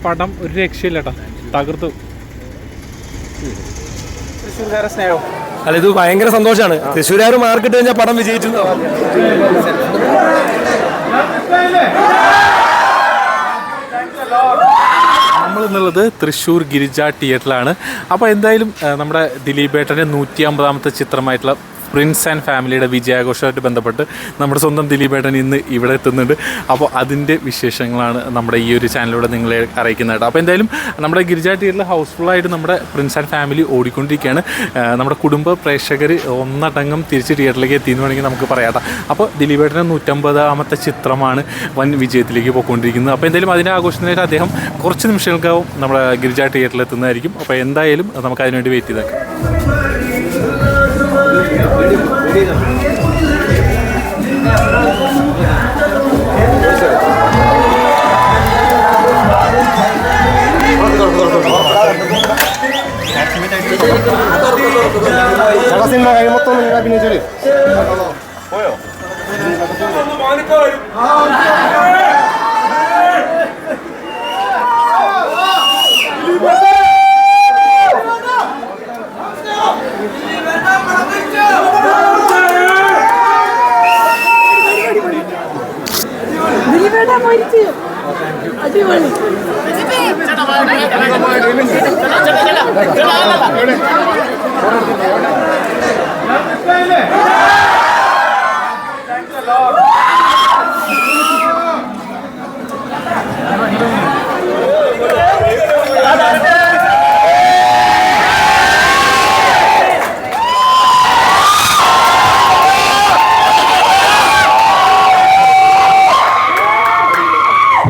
പടം ഒരു രക്ഷയില്ല കേട്ടോ, തകർത്തു. തൃശ്ശൂർക്കാരെ സ്നേഹം അല്ല, ഇത് ഭയങ്കര സന്തോഷമാണ്. തൃശ്ശൂരുകാർ മാർക്കിട്ട് കഴിഞ്ഞാൽ പടം വിജയിച്ചു. നമ്മളിന്നുള്ളത് തൃശ്ശൂർ ഗിരിജ തിയേറ്ററിലാണ്. അപ്പോൾ എന്തായാലും നമ്മുടെ ദിലീപേട്ടൻ്റെ 150ാമത്തെ ചിത്രമായിട്ടുള്ള പ്രിൻസ് ആൻഡ് ഫാമിലിയുടെ വിജയാഘോഷമായിട്ട് ബന്ധപ്പെട്ട് നമ്മുടെ സ്വന്തം ദിലീപേട്ടൻ ഇന്ന് ഇവിടെ എത്തുന്നുണ്ട്. അപ്പോൾ അതിൻ്റെ വിശേഷങ്ങളാണ് നമ്മുടെ ഈ ഒരു ചാനലിലൂടെ നിങ്ങളെ അറിയിക്കുന്നത്. അപ്പോൾ എന്തായാലും നമ്മുടെ ഗിരിജ തിയേറ്ററിൽ ഹൗസ്ഫുള്ളായിട്ട് നമ്മുടെ പ്രിൻസ് ആൻഡ് ഫാമിലി ഓടിക്കൊണ്ടിരിക്കുകയാണ്. നമ്മുടെ കുടുംബ പ്രേക്ഷകർ ഒന്നടങ്കം തിരിച്ച് തിയേറ്ററിലേക്ക് എത്തിയെന്ന് വേണമെങ്കിൽ നമുക്ക് പറയാം. അപ്പോൾ ദിലീപേട്ടൻ്റെ 150ാമത്തെ ചിത്രമാണ് വൻ വിജയത്തിലേക്ക് പോയിക്കൊണ്ടിരിക്കുന്നത്. അപ്പോൾ എന്തായാലും അതിൻ്റെ ആഘോഷത്തിനായിട്ട് അദ്ദേഹം കുറച്ച് നിമിഷങ്ങൾക്കാവും നമ്മുടെ ഗിരിജ തിയേറ്ററിൽ എത്തുന്നതായിരിക്കും. അപ്പോൾ എന്തായാലും നമുക്ക് അതിനുവേണ്ടി വെയിറ്റ് ചെയ്തേക്കാം. സിനിമ മൊത്തം അഭിനയിച്ചത് പോയോ? അടിപൊളി.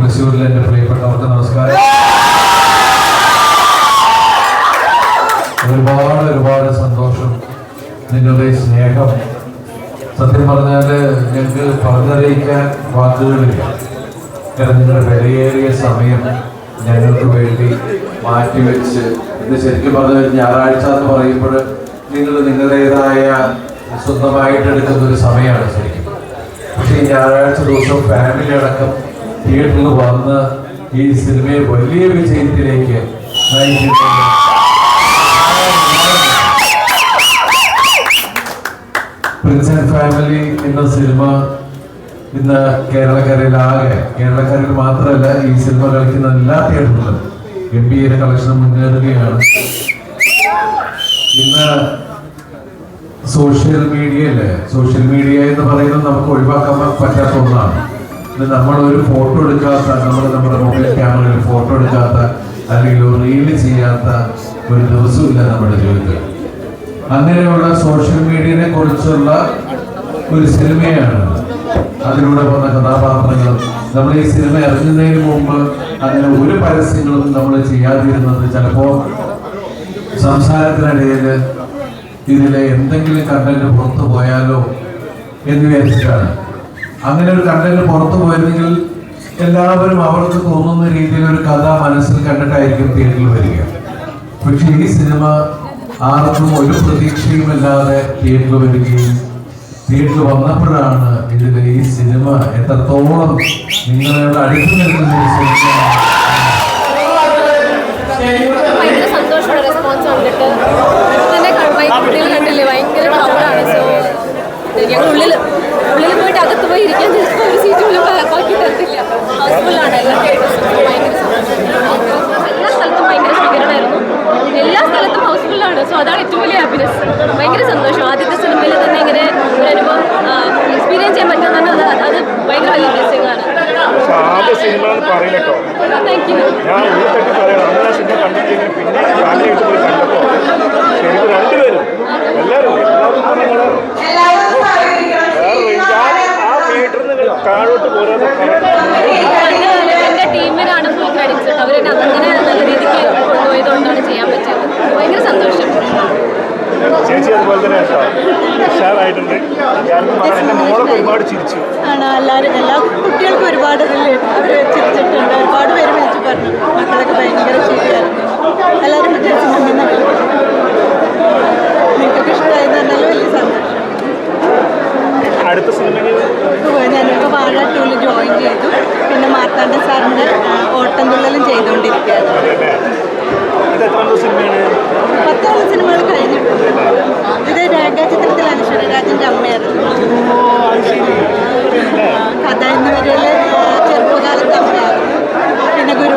തൃശ്ശൂരിലെ എൻ്റെ പ്രിയപ്പെട്ടവർക്ക് നമസ്കാരം. ഒരുപാട് സന്തോഷം, നിങ്ങളുടെ സ്നേഹം. സത്യം പറഞ്ഞാൽ ഞങ്ങൾക്ക് പറഞ്ഞറിയിക്കാൻ വാക്കുകളില്ല. കാരണം നിങ്ങളുടെ വിലയേറിയ സമയം ഞങ്ങൾക്ക് വേണ്ടി മാറ്റിവെച്ച്, ഇത് ശരിക്കും പറഞ്ഞാൽ ഞായറാഴ്ച എന്ന് പറയുമ്പോൾ നിങ്ങൾ നിങ്ങളുടേതായ സ്വന്തമായിട്ടെടുക്കുന്ന ഒരു സമയമാണ് ശരിക്കും. പക്ഷേ ഈ ഞായറാഴ്ച ദിവസം ഫാമിലി അടക്കം തിയേറ്ററിൽ വന്ന് ഈ സിനിമയെ വലിയ വിജയത്തിലേക്ക് നയിച്ചിട്ടുണ്ട്. പ്രിൻസ് ആൻഡ് ഫാമിലി എന്ന സിനിമ ഇന്ന് കേരളക്കരയിൽ മാത്രമല്ല, ഈ സിനിമ കളിക്കുന്ന എല്ലാ തിയേറ്ററിലും ഗംഭീര കളക്ഷൻ മുന്നേറുകയാണ്. ഇന്ന് സോഷ്യൽ മീഡിയ എന്ന് പറയുന്നത് നമുക്ക് ഒഴിവാക്കാൻ പറ്റാത്ത ഒന്നാണ്. നമ്മൾ ഒരു ഫോട്ടോ എടുക്കാത്ത, നമ്മുടെ മൊബൈൽ ക്യാമറയിൽ ഫോട്ടോ എടുക്കാത്ത അല്ലെങ്കിൽ ഒരു റീല് ചെയ്യാത്ത ഒരു ദിവസമില്ല നമ്മുടെ ജീവിതത്തിൽ. അങ്ങനെയുള്ള സോഷ്യൽ മീഡിയയെ കുറിച്ചുള്ള ഒരു സിനിമയാണ്. അതിലൂടെ വന്ന കഥാപാത്രങ്ങൾ നമ്മൾ ഈ സിനിമ ഇറങ്ങുന്നതിന് മുമ്പ് അങ്ങനെ ഒരു പരസ്യങ്ങളും നമ്മൾ ചെയ്യാതിരുന്നത് ചിലപ്പോൾ സംസാരത്തിനിടയിൽ ഇതിലെ എന്തെങ്കിലും കണ്ടന്റ് പുറത്തു പോയാലോ എന്ന് വിചാരിച്ചിട്ടാണ്. അങ്ങനെ ഒരു കണ്ടന്റ് പുറത്തു പോയിരുന്നെങ്കിൽ എല്ലാവരും അവർക്ക് തോന്നുന്ന രീതിയിൽ ഒരു കഥ മനസ്സിൽ കണ്ടിട്ടായിരിക്കും തിയേറ്ററിൽ വരിക. പക്ഷെ ഈ സിനിമ ആർക്കും ഒരു പ്രതീക്ഷയുമില്ലാതെ തിയേറ്ററിൽ വരികയും തിയേറ്ററിൽ വന്നപ്പോഴാണ് ഇതിലെ ഈ സിനിമ എത്രത്തോളം നിങ്ങളുടെ അടുത്ത് നിൽക്കുന്ന ഒരു സിനിമ. ഭയങ്കര സന്തോഷമുള്ള റെസ്പോൺസ് കണ്ടിട്ട് കുട്ടികൾ കണ്ടില്ലേ, ഭയങ്കര ക്രൗഡാണ്. സോ ഞങ്ങൾ ഉള്ളിൽ പോയിട്ട് അകത്ത് പോയി ഇരിക്കാൻ ചിലപ്പോൾ ഒരു സീറ്റ് പോലും ബാക്കി തരത്തില്ല. ഹൗസ്ഫുള്ളാണ് എല്ലാ തിയേറ്റേഴ്സും. ഭയങ്കര സന്തോഷം. എല്ലാ സ്ഥലത്തും ഭയങ്കര സ്വീകരണമായിരുന്നു. എല്ലാ സ്ഥലത്തും ഹൗസ്ഫുള്ളാണ്. സോ അതാണ് ഏറ്റവും വലിയ ഹാപ്പിനെസ്. ഭയങ്കര സന്തോഷം. ആദ്യത്തെ സിനിമയിൽ തന്നെ ഇങ്ങനെ ഒരു അനുഭവം എക്സ്പീരിയൻസ് ചെയ്യാൻ പറ്റുക തന്നെ അത് ഭയങ്കര വലിയ ബ്ലെസ്സിംഗ് ആണ്. Thank you. എൻ്റെ ടീമിനാണ് ഫുൾ ക്രെഡിറ്റ്സ്. അവരെന്നെ അങ്ങനെ നല്ല രീതിക്ക് കൊണ്ടുപോയതുകൊണ്ടാണ് ചെയ്യാൻ പറ്റിയത്. ഭയങ്കര സന്തോഷം. ചേച്ചി അതുപോലെ തന്നെ ഉഷാറായിട്ടുണ്ട്. ഒരുപാട് ചിരിച്ചു ആണ്. എല്ലാ കുട്ടികൾക്കും ഒരുപാട് അവർ ചിരിച്ചിട്ടുണ്ട്. ഒരുപാട് പേര് വിളിച്ചു പറഞ്ഞു മക്കളൊക്കെ ഭയങ്കര ചിരിയായിരുന്നു. എല്ലാവരും നിങ്ങൾക്കൊക്കെ ഇഷ്ടമായെന്ന് പറഞ്ഞാൽ വലിയ സന്തോഷം. അടുത്ത സിനിമയിൽ ഞാനിപ്പോൾ വാഴ 2 ജോയിൻ ചെയ്തു. പിന്നെ മാർത്താണ്ഡൻ സാറിൻ്റെ ഓട്ടംതുള്ളലും ചെയ്തുകൊണ്ടിരിക്കും.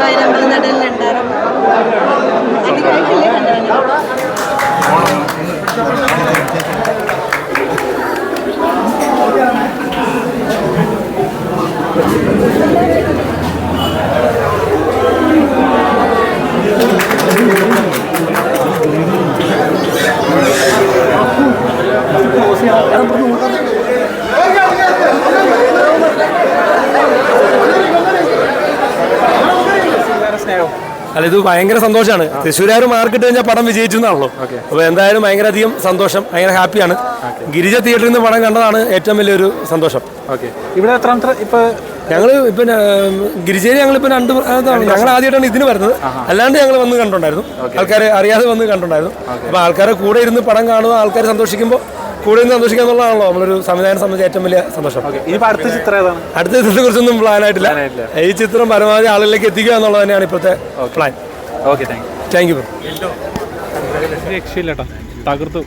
ഗുരുവായൂരമ്പലം നടയിലുണ്ടായിരുന്നു. അധികമായിട്ടില്ലേ കണ്ടത്. അല്ല, ഇത് ഭയങ്കര സന്തോഷമാണ്. തൃശ്ശൂരുകാർ മാർക്കിട്ട് കഴിഞ്ഞാൽ പടം വിജയിച്ചു എന്നാണല്ലോ. അപ്പോൾ എന്തായാലും ഭയങ്കര അധികം സന്തോഷം, ഭയങ്കര ഹാപ്പിയാണ്. ഗിരിജ തിയേറ്ററിൽ നിന്ന് പടം കണ്ടതാണ് ഏറ്റവും വലിയൊരു സന്തോഷം. ഓക്കെ, ഇവിടെ എത്രാമത്തെ ഇപ്പോൾ ഞങ്ങൾ ഇപ്പം ഗിരിജയിൽ ഞങ്ങളിപ്പോൾ ഞങ്ങൾ ആദ്യമായിട്ടാണ് ഇതിന് വരുന്നത്. അല്ലാണ്ട് ഞങ്ങൾ വന്ന് കണ്ടിട്ടുണ്ടായിരുന്നു, ആൾക്കാരെ അറിയാതെ വന്ന് കണ്ടിട്ടുണ്ടായിരുന്നു. അപ്പോൾ ആൾക്കാരെ കൂടെ ഇരുന്ന് പടം കാണുക, ആൾക്കാർ സന്തോഷിക്കുമ്പോൾ കൂടെ ഇരുന്ന് സന്തോഷിക്കുക എന്നുള്ളതാണല്ലോ നമ്മളൊരു സംവിധാനം സംബന്ധിച്ച് ഏറ്റവും വലിയ സന്തോഷം. ഇനിയിപ്പോൾ അടുത്ത ചിത്രം ഏതാണ്? അടുത്ത ചിത്രത്തെ കുറിച്ചൊന്നും പ്ലാൻ ആയിട്ടില്ല. ഈ ചിത്രം പരമാവധി ആളുകളിലേക്ക് എത്തിക്കുക എന്നുള്ളത് തന്നെയാണ് ഇപ്പോഴത്തെ പ്ലാൻ. Okay, thank you. രക്ഷയില്ലട്ടാ, തകർത്തു.